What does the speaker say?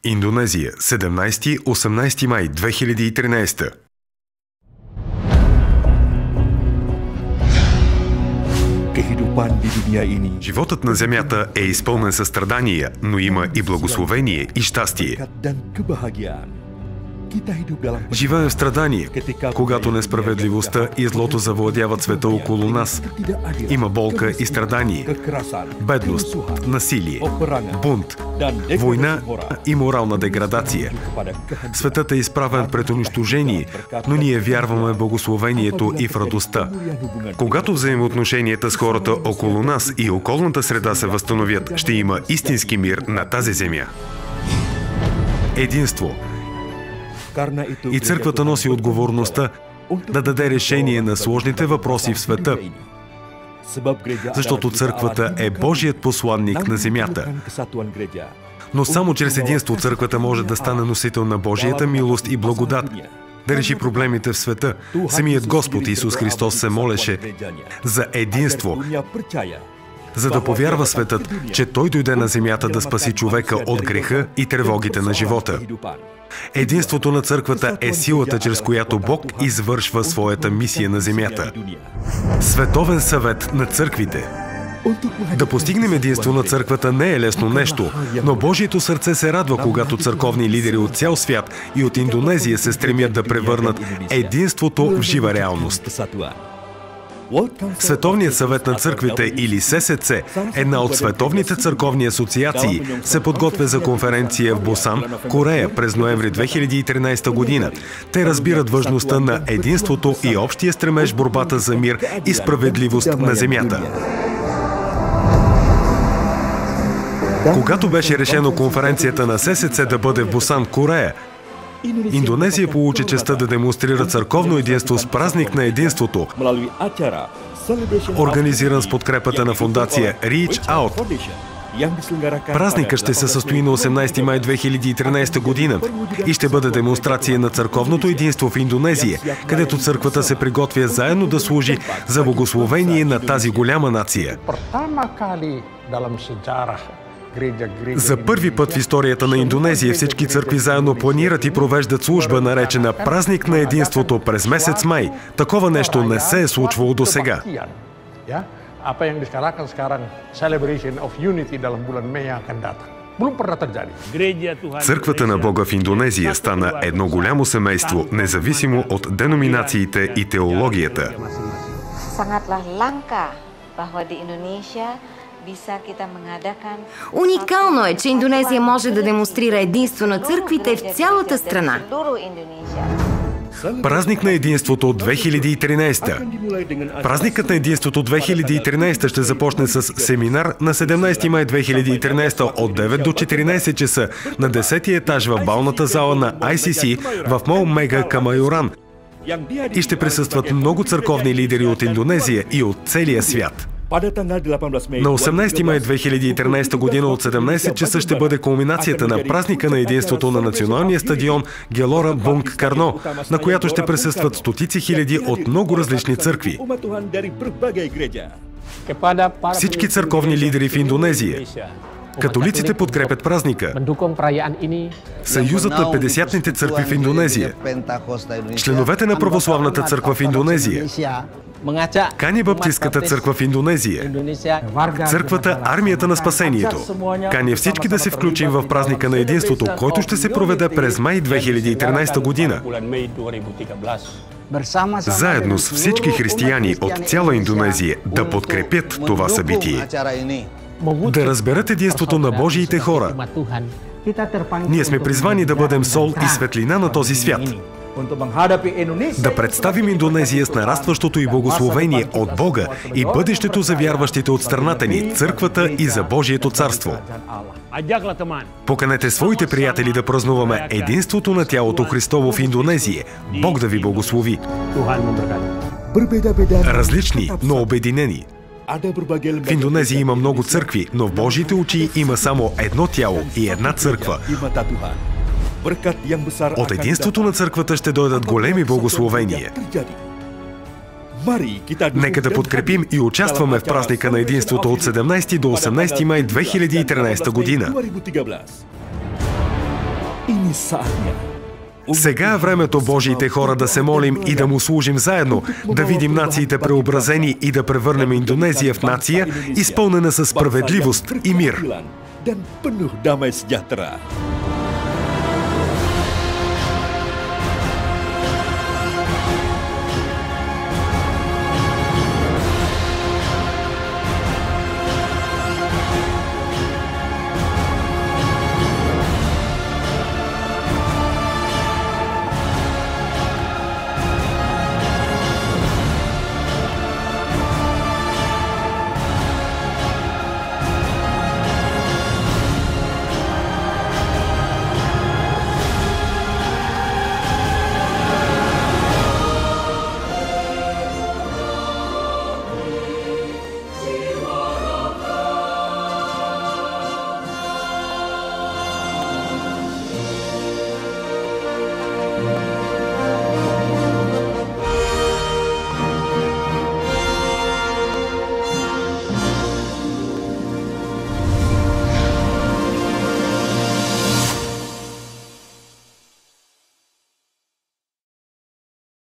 Индонезия, 17-18 май 2013. Животът на земята е изпълнен със страдания, но има и благословение и щастие. Живеем в страдание, когато несправедливостта и злото завладяват света около нас. Има болка и страдание, бедност, насилие, бунт, война и морална деградация. Светът е изправен пред унищожение, но ние вярваме в благословението и в радостта. Когато взаимоотношенията с хората около нас и околната среда се възстановят, ще има истински мир на тази земя. Единство. И църквата носи отговорността да даде решение на сложните въпроси в света, защото църквата е Божият посланник на земята. Но само чрез единство църквата може да стане носител на Божията милост и благодат, да реши проблемите в света. Самият Господ Исус Христос се молеше за единство, за да повярва светът, че Той дойде на земята да спаси човека от греха и тревогите на живота. Единството на църквата е силата, чрез която Бог извършва своята мисия на земята. Световен съвет на църквите. Да постигнем единство на църквата не е лесно нещо, но Божието сърце се радва, когато църковни лидери от цял свят и от Индонезия се стремят да превърнат единството в жива реалност. Световният съвет на църквите или ССЦ, една от световните църковни асоциации, се подготвя за конференция в Бусан, Корея през ноември 2013 година. Те разбират важността на единството и общия стремеж борбата за мир и справедливост на земята. Когато беше решено конференцията на ССЦ да бъде в Бусан, Корея, Индонезия получи честта да демонстрира църковно единство с празник на единството, организиран с подкрепата на фондация Reach Out. Празникът ще се състои на 18 май 2013 година и ще бъде демонстрация на църковното единство в Индонезия, където църквата се приготвя заедно да служи за благословение на тази голяма нация. За първи път в историята на Индонезия всички църкви заедно планират и провеждат служба, наречена Празник на единството през месец май. Такова нещо не се е случвало досега. Църквата на Бога в Индонезия стана едно голямо семейство, независимо от деноминациите и теологията. Уникално е, че Индонезия може да демонстрира единство на църквите в цялата страна. Празник на единството от 2013. Празникът на единството 2013 ще започне с семинар на 17 май 2013 от 9 до 14 часа на 10-ти етаж в балната зала на ICC в Мол Мега Камайоран и ще присъстват много църковни лидери от Индонезия и от целия свят. На 18 май 2013 година от 17 часа ще бъде кулминацията на празника на единството на националния стадион Гелора Бунг Карно, на която ще присъстват стотици хиляди от много различни църкви. Всички църковни лидери в Индонезия. Католиците подкрепят празника. Съюзът на 50-ните църкви в Индонезия. Членовете на Православната църква в Индонезия. Кани Баптистката църква в Индонезия. Църквата Армията на спасението. Кани всички да се включим в празника на единството, който ще се проведе през май 2013 година. Заедно с всички християни от цяла Индонезия да подкрепят това събитие. Да разберат единството на Божиите хора. Ние сме призвани да бъдем сол и светлина на този свят. Да представим Индонезия с нарастващото и благословение от Бога и бъдещето за вярващите от страната ни, църквата и за Божието царство. Поканете своите приятели да празнуваме единството на тялото Христово в Индонезия. Бог да ви благослови. Различни, но обединени. В Индонезия има много църкви, но в Божиите очи има само едно тяло и една църква. От единството на църквата ще дойдат големи благословения. Нека да подкрепим и участваме в празника на единството от 17 до 18 май 2013 година. Сега е времето Божиите хора да се молим и да му служим заедно, да видим нациите преобразени и да превърнем Индонезия в нация, изпълнена със справедливост и мир.